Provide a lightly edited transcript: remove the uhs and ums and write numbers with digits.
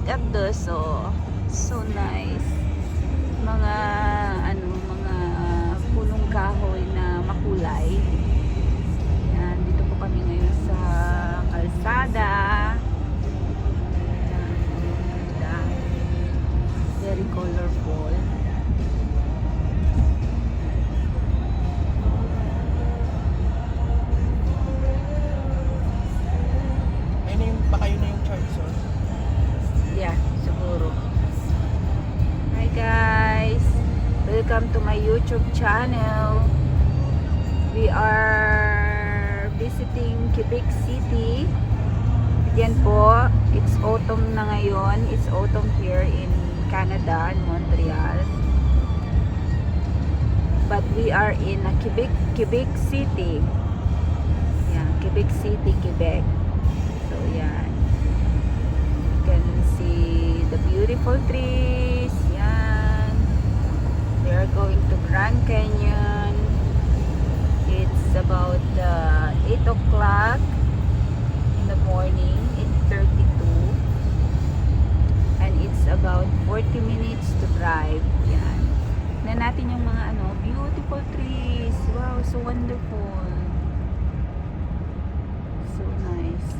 at those, so nice. Mga mga punong kahoy na makulay. Yan, dito po kami ngayon sa kalsada. Yan, ganda. Very colorful. Baka yun na yung charge source. Yeah, siguro. Hi guys, welcome to my YouTube channel. We are visiting Quebec City. Yan po, it's autumn na ngayon. It's autumn here in Canada, in Montreal. But we are in Quebec City. Yeah, Quebec City, Quebec. So yan. You can see the beautiful trees. Yan. We are going to Grand Canyon. It's about 8 o'clock in the morning, 8:32. And it's about 40 minutes to drive. Yan. Tignan natin yung mga beautiful trees. Wow, so wonderful. So nice.